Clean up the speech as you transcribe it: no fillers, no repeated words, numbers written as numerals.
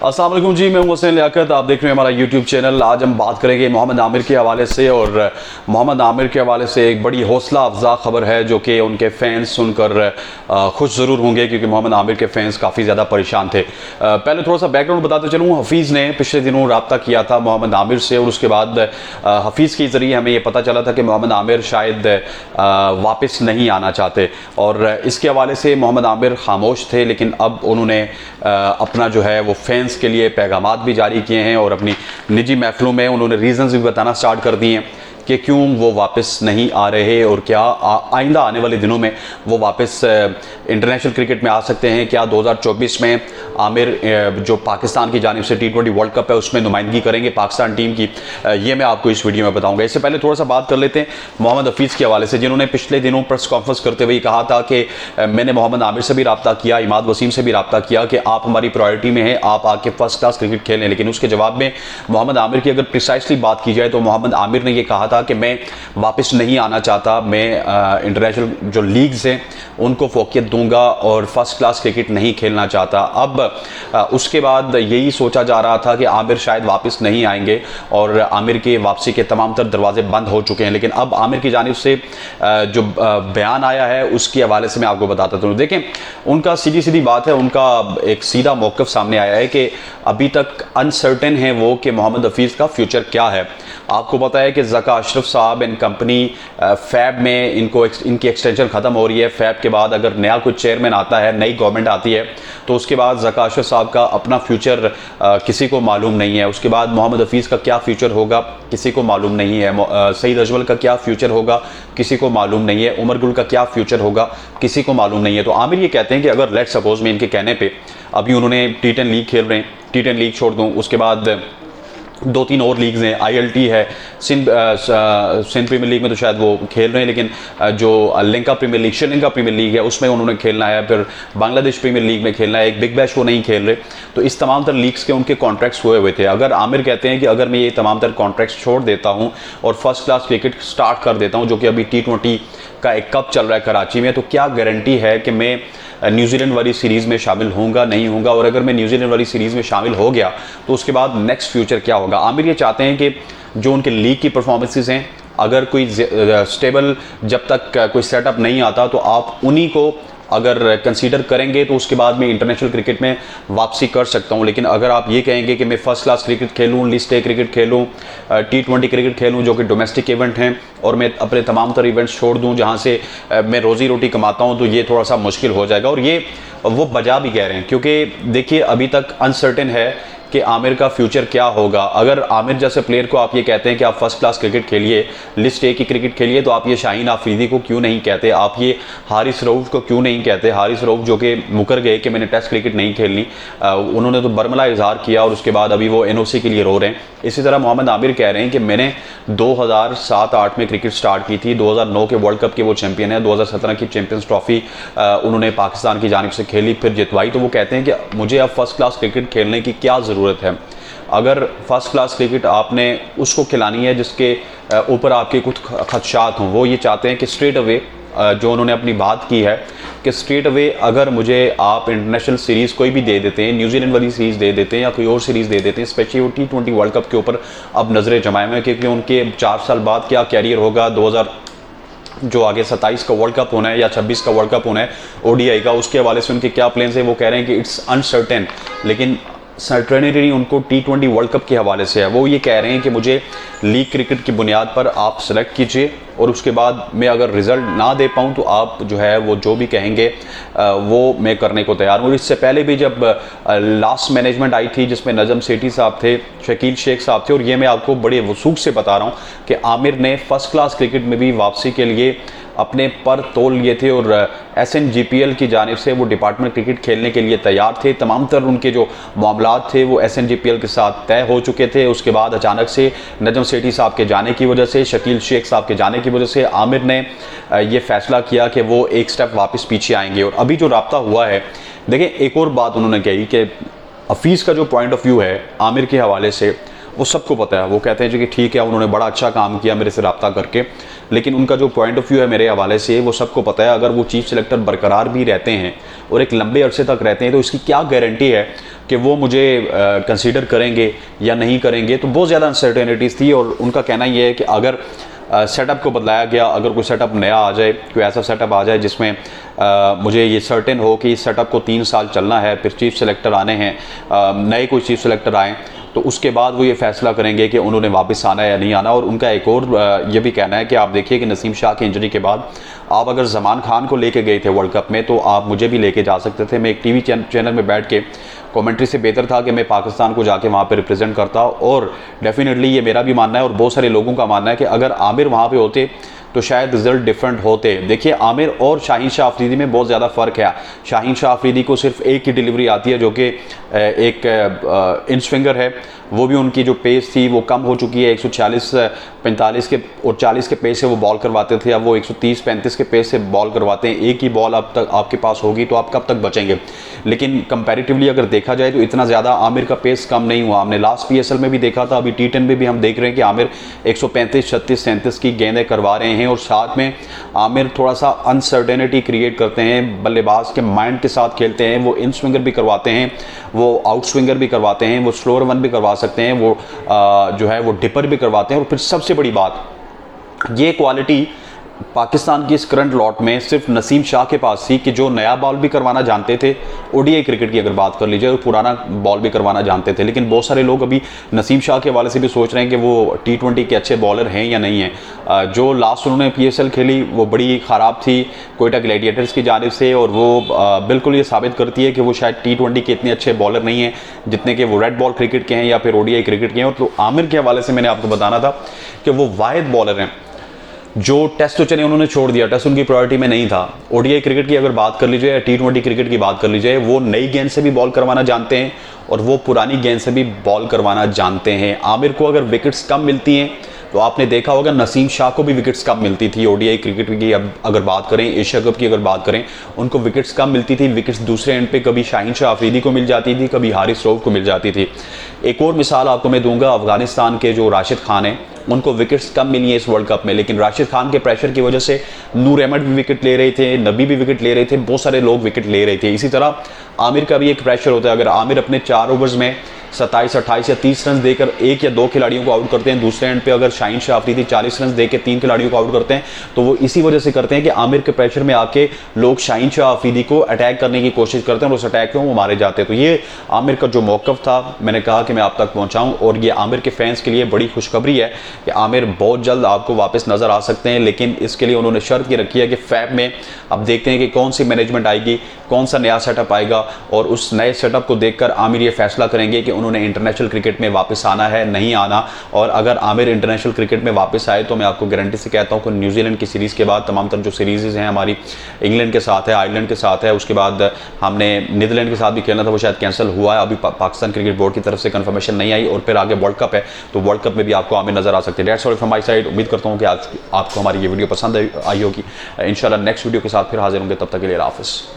अस्सलाम वालेकुम जी, मैं हूं हुसैन लियाकत। आप देख रहे हैं हमारा यूट्यूब चैनल। आज हम बात करेंगे मोहम्मद आमिर के हवाले से, और मोहम्मद आमिर के हवाले से एक बड़ी हौसला अफजा खबर है जो कि उनके फैंस सुनकर खुश ज़रूर होंगे, क्योंकि मोहम्मद आमिर के फैंस काफ़ी ज़्यादा परेशान थे। पहले थोड़ा सा बैकग्राउंड बताते चलूँ। हफीज़ ने पिछले दिनों रब्ता किया था मोहम्मद आमिर से, और उसके बाद हफीज़ के ज़रिए हमें ये पता चला था कि मोहम्मद आमिर शायद वापस नहीं आना चाहते, और इसके हवाले से मोहम्मद आमिर खामोश थे। लेकिन अब उन्होंने अपना जो है वो फैंस के लिए पैगामात भी जारी किए हैं, और अपनी निजी महफिलों में उन्होंने रीज़न्स भी बताना स्टार्ट कर दिए हैं कि क्यों वो वापस नहीं आ रहे, और क्या आइंदा आने वाले दिनों में वो वापस इंटरनेशनल क्रिकेट में आ सकते हैं। क्या 2024 में आमिर जो पाकिस्तान की जानिब से T20 वर्ल्ड कप है उसमें नुमाइंदगी करेंगे पाकिस्तान टीम की, ये मैं आपको इस वीडियो में बताऊंगा। इससे पहले थोड़ा सा बात कर लेते हैं मोहम्मद हफीज़ के हवाले से, जिन्होंने पिछले दिनों प्रेस कॉन्फ्रेंस करते हुए कहा था कि मैंने मोहम्मद आमिर से भी रब्ता किया, इमाद वसीम से भी रब्ता किया कि आप हमारी प्रायोरिटी में हैं, आप आके फर्स्ट क्लास क्रिकेट खेलें। लेकिन उसके जवाब में मोहम्मद आमिर की अगर प्रिसाइसली बात की जाए तो मोहम्मद आमिर ने यह कहा था कि मैं वापस नहीं आना चाहता, मैं इंटरनेशनल जो लीग्स हैं उनको फोकियत दूंगा और फर्स्ट क्लास क्रिकेट नहीं खेलना चाहता। अब उसके बाद यही सोचा जा रहा था कि आमिर शायद वापस नहीं आएंगे, और आमिर के वापसी के तमाम तर दरवाजे बंद हो चुके हैं। लेकिन अब आमिर की जानिब से जो बयान आया है उसके हवाले से मैं आपको बताता हूँ। देखें, उनका सीधी सीधी बात है, उनका एक सीधा मौक़िफ़ सामने आया है कि अभी तक अनसर्टेन है वो कि मोहम्मद हफीज़ का फ्यूचर क्या है। आपको पता है कि ज़का अशरफ साहब एंड कंपनी फैब में इनकी एक्सटेंशन ख़त्म हो रही है। फैब के बाद अगर नया कुछ चेयरमैन आता है, नई गवर्नमेंट आती है, तो उसके बाद ज़का अशरफ साहब का अपना फ्यूचर किसी को मालूम नहीं है। उसके बाद मोहम्मद हफीज़ का क्या फ्यूचर होगा किसी को मालूम नहीं है। सईद अजमल का क्या फ्यूचर होगा किसी को मालूम नहीं है। उमर गुल का क्या फ्यूचर होगा किसी को मालूम नहीं है। तो आमिर ये कहते हैं कि अगर लेट सपोज में इनके कहने पर अभी उन्होंने T10 लीग खेल रहे हैं, T10 लीग छोड़ दूँ, उसके बाद 2-3 और लीग्स हैं, ILT है, सिंध प्रीमियर लीग में तो शायद वो खेल रहे हैं, लेकिन जो Lanka premier league, Sri Lanka premier league है उसमें उन्होंने खेलना है, फिर बांग्लादेश प्रीमियर लीग में खेलना है, एक बिग बैश वो नहीं खेल रहे। तो इस तमाम तर लीग्स के उनके कॉन्ट्रैक्ट्स हुए थे। अगर आमिर कहते हैं कि अगर मैं ये तमाम तर कॉन्ट्रैक्ट्स छोड़ देता हूँ और फर्स्ट क्लास क्रिकेट स्टार्ट कर देता हूँ, जो कि अभी T20 का एक कप चल रहा है कराची में, तो क्या गारंटी है कि मैं न्यूजीलैंड वाली सीरीज़ में शामिल होऊंगा नहीं होऊंगा, और अगर मैं न्यूजीलैंड वाली सीरीज़ में शामिल हो गया तो उसके बाद नेक्स्ट फ्यूचर क्या होगा। आमिर ये चाहते हैं कि जो उनके लीग की परफॉर्मेंसेस हैं, अगर कोई स्टेबल जब तक कोई सेटअप नहीं आता तो आप उन्हीं को अगर कंसीडर करेंगे तो उसके बाद मैं इंटरनेशनल क्रिकेट में वापसी कर सकता हूं। लेकिन अगर आप ये कहेंगे कि मैं फर्स्ट क्लास क्रिकेट खेलूं, लिस्ट ए क्रिकेट खेलूं, T20 क्रिकेट खेलूं जो कि डोमेस्टिक इवेंट हैं, और मैं अपने तमाम तर इवेंट्स छोड़ दूं जहां से मैं रोज़ी रोटी कमाता हूं, तो ये थोड़ा सा मुश्किल हो जाएगा। और ये वो बजा भी कह रहे हैं, क्योंकि देखिए अभी तक अनसर्टेन है कि आमिर का फ्यूचर क्या होगा। अगर आमिर जैसे प्लेयर को आप ये कहते हैं कि आप फर्स्ट क्लास क्रिकेट खेलिए, लिस्ट ए की क्रिकेट खेलिए, तो आप ये शाहीन आफरीदी को क्यों नहीं कहते, आप ये हारिस रऊफ को क्यों नहीं कहते। हारिस रऊफ जो कि मुकर गए कि मैंने टेस्ट क्रिकेट नहीं खेलनी, उन्होंने तो बरमला इजहार किया और उसके बाद अभी वो NOC के लिए रो रहे हैं। इसी तरह मोहम्मद आमिर कह रहे हैं कि मैंने 2007-8 में क्रिकेट स्टार्ट की थी, 2009 के वर्ल्ड कप के वो चैंपियन है, 2017 की चैंपियंस ट्रॉफी उन्होंने पाकिस्तान की जानिब से खेली, फिर जितवाई। तो वो कहते हैं कि मुझे अब फर्स्ट क्लास क्रिकेट खेलने की क्या ज़रूरत है। अगर फर्स्ट क्लास क्रिकेट आपने उसको खिलानी है जिसके ऊपर आपके कुछ खदशात हों, वो ये चाहते हैं कि स्ट्रेट अवे जो उन्होंने अपनी बात की है कि स्ट्रेट अवे अगर मुझे आप इंटरनेशनल सीरीज़ कोई भी दे देते हैं, न्यूजीलैंड वाली सीरीज़ दे देते हैं या कोई और सीरीज़ दे देते हैं, स्पेशली वो T20 वर्ल्ड कप के ऊपर अब नज़रें जमाए हुए, क्योंकि उनके 4 साल बाद क्या कैरियर होगा, 2000 जो आगे 27 का वर्ल्ड कप होना है या 26 का वर्ल्ड कप होना है ODI का, उसके हवाले से उनके क्या प्लान्स हैं। वो कह रहे हैं कि इट्स अनसर्टेन, लेकिन सर्टेनिटी उनको T20 वर्ल्ड कप के हवाले से है। वो ये कह रहे हैं कि मुझे लीग क्रिकेट की बुनियाद पर आप सेलेक्ट कीजिए, और उसके बाद मैं अगर रिज़ल्ट ना दे पाऊँ तो आप जो है वो जो भी कहेंगे वो मैं करने को तैयार हूँ। इससे पहले भी जब लास्ट मैनेजमेंट आई थी जिसमें नजम सेठी साहब थे, शकील शेख साहब थे, और ये मैं आपको बड़े वसूख से बता रहा हूँ कि आमिर ने फर्स्ट क्लास क्रिकेट में भी वापसी के लिए अपने पर तोल लिए थे, और SNGPL की जानिब से वो डिपार्टमेंट क्रिकेट खेलने के लिए तैयार थे। तमाम तर उनके जो मामलात थे वो SNGPL के साथ तय हो चुके थे। उसके बाद अचानक से नजम सेठी साहब के जाने की वजह से, शकील शेख साहब के जाने की वजह से आमिर ने ये फैसला किया कि वो एक स्टेप वापस पीछे आएंगे। और अभी जो रब्ता हुआ है, देखें एक और बात उन्होंने कही कि हफीज़ का जो पॉइंट ऑफ व्यू है आमिर के हवाले से, वो सबको पता है। वो कहते हैं जी कि ठीक है, उन्होंने बड़ा अच्छा काम किया मेरे से रब्ता करके, लेकिन उनका जो पॉइंट ऑफ व्यू है मेरे हवाले से वो सबको पता है। अगर वो चीफ सेलेक्टर बरकरार भी रहते हैं और एक लंबे अरसे तक रहते हैं तो इसकी क्या गारंटी है कि वो मुझे कंसीडर करेंगे या नहीं करेंगे। तो बहुत ज़्यादा अनसर्टेनिटीज़ थी और उनका कहना ये है कि अगर सेटअप को बदलाया गया, अगर कोई सेटअप नया आ जाए, कोई ऐसा सेटअप आ जाए जिसमें मुझे ये सर्टेन हो कि इस सेटअप को 3 साल चलना है, फिर चीफ सेलेक्टर आने हैं, नए कोई चीफ सेलेक्टर आएँ, तो उसके बाद वो ये फैसला करेंगे कि उन्होंने वापस आना है या नहीं आना। और उनका एक और ये भी कहना है कि आप देखिए कि नसीम शाह की इंजरी के बाद आप अगर ज़मान खान को लेके गए थे वर्ल्ड कप में तो आप मुझे भी लेके जा सकते थे। मैं एक टीवी चैनल में बैठ के कमेंट्री से बेहतर था कि मैं पाकिस्तान को जाके वहाँ पे रिप्रेजेंट करता। और डेफिनेटली ये मेरा भी मानना है और बहुत सारे लोगों का मानना है कि अगर आमिर वहाँ पे होते तो शायद रिजल्ट डिफरेंट होते। देखिए, आमिर और शाहीन शाह अफरीदी में बहुत ज़्यादा फ़र्क है। शाहीन शाह अफरीदी को सिर्फ एक ही डिलीवरी आती है जो कि एक इन स्विंगर है, वो भी उनकी जो पेस थी वो कम हो चुकी है। 140 45 के और 40 के पेस से वो बॉल करवाते थे, अब वो 130 35 के पेस से बॉल करवाते हैं। एक ही बॉल अब तक आपके पास होगी तो आप कब तक बचेंगे। लेकिन कंपैरेटिवली अगर देखा जाए तो इतना ज़्यादा आमिर का पेस कम नहीं हुआ। हमने लास्ट PSL में भी देखा था, अभी T10 में भी हम देख रहे हैं कि आमिर 135 36 37 की गेंदें करवा रहे हैं। और साथ में आमिर थोड़ा सा अनसर्टेनिटी क्रिएट करते हैं, बल्लेबाज के माइंड के साथ खेलते हैं। वो इन स्विंगर भी करवाते हैं, वो आउट स्विंगर भी करवाते हैं, वो स्लोअर वन भी करवा सकते हैं, वो जो है वो डिपर भी करवाते हैं। और फिर सबसे बड़ी बात, ये क्वालिटी पाकिस्तान की इस करंट लॉट में सिर्फ नसीम शाह के पास थी कि जो नया बॉल भी करवाना जानते थे। ODI क्रिकेट की अगर बात कर लीजिए तो पुराना बॉल भी करवाना जानते थे। लेकिन बहुत सारे लोग अभी नसीम शाह के हवाले से भी सोच रहे हैं कि वो T20 के अच्छे बॉलर हैं या नहीं हैं। जो लास्ट उन्होंने PSL खेली वो बड़ी ख़राब थी कोयटा ग्लैडिएटर्स की जानिब से, और वो बिल्कुल ये साबित करती है कि वो शायद T20 के इतने अच्छे बॉलर नहीं हैं जितने कि वो रेड बॉल क्रिकेट के हैं या फिर ODI क्रिकेट के हैं। और तो आमिर के हवाले से मैंने आपको बताना था कि वो वाहिद बॉलर हैं जो टेस्ट तो चले उन्होंने छोड़ दिया, टेस्ट उनकी प्रायोरिटी में नहीं था। ODI क्रिकेट की अगर बात कर लीजिए या T20 क्रिकेट की बात कर लीजिए, वो नई गेंद से भी बॉल करवाना जानते हैं और वो पुरानी गेंद से भी बॉल करवाना जानते हैं। आमिर को अगर विकेट्स कम मिलती हैं तो आपने देखा होगा नसीम शाह को भी विकेट्स कम मिलती थी। ODI क्रिकेट की अब अगर बात करें, एशिया कप की अगर बात करें, उनको विकेट्स कम मिलती थी। विकेट्स दूसरे एंड पे कभी शाहीन शाह अफरीदी को मिल जाती थी, कभी हारिस रऊफ को मिल जाती थी। एक और मिसाल आपको मैं दूंगा, अफगानिस्तान के जो राशिद खान हैं उनको विकेट्स कम मिली है इस वर्ल्ड कप में, लेकिन राशिद खान के प्रेशर की वजह से नूर अहमद भी विकेट ले रहे थे, नबी भी विकेट ले रहे थे, बहुत सारे लोग विकेट ले रहे थे। इसी तरह आमिर का भी एक प्रेशर होता है। अगर आमिर अपने 4 ओवर्स में 27 28 या 30 रन देकर 1 या 2 खिलाड़ियों को आउट करते हैं, दूसरे एंड पे अगर शाहीन शाह अफरीदी 40 रन देकर 3 खिलाड़ियों को आउट करते हैं, तो वो इसी वजह से करते हैं कि आमिर के प्रेशर में आके लोग शाहीन शाह अफरीदी को अटैक करने की कोशिश करते हैं और उस अटैक में वो मारे जाते हैं। तो ये आमिर का जो मौक़िफ़ था, मैंने कहा कि मैं आप तक पहुँचाऊँ। और ये आमिर के फैंस के लिए बड़ी खुशखबरी है कि आमिर बहुत जल्द आपको वापस नज़र आ सकते हैं। लेकिन इसके लिए उन्होंने शर्त ये रखी है कि फैब में अब देखते हैं कि कौन सी मैनेजमेंट आएगी, कौन सा नया सेटअप आएगा, और उस नए सेटअप को देखकर आमिर ये फैसला करेंगे कि उन्होंने इंटरनेशनल क्रिकेट में वापस आना है नहीं आना। और अगर आमिर इंटरनेशनल क्रिकेट में वापस आए तो मैं आपको गारंटी से कहता हूँ कि न्यूजीलैंड की सीरीज़ के बाद तमाम तर जो सीरीज़ हैं हमारी, इंग्लैंड के साथ है, आयरलैंड के साथ है, उसके बाद हमने नीदरलैंड के साथ भी खेलना था, वो शायद कैंसिल हुआ है, अभी पाकिस्तान क्रिकेट बोर्ड की तरफ से कंफर्मेशन नहीं आई, और फिर आगे वर्ल्ड कप है तो वर्ल्ड कप में भी आपको आमिर नजर आ सकते हैं। That's all from my side. उम्मीद करता हूँ कि आज आपको हमारी ये वीडियो पसंद आई होगी। इंशाल्लाह नेक्स्ट वीडियो के साथ फिर हाजिर होंगे, तब तक के लिए हाफिज़।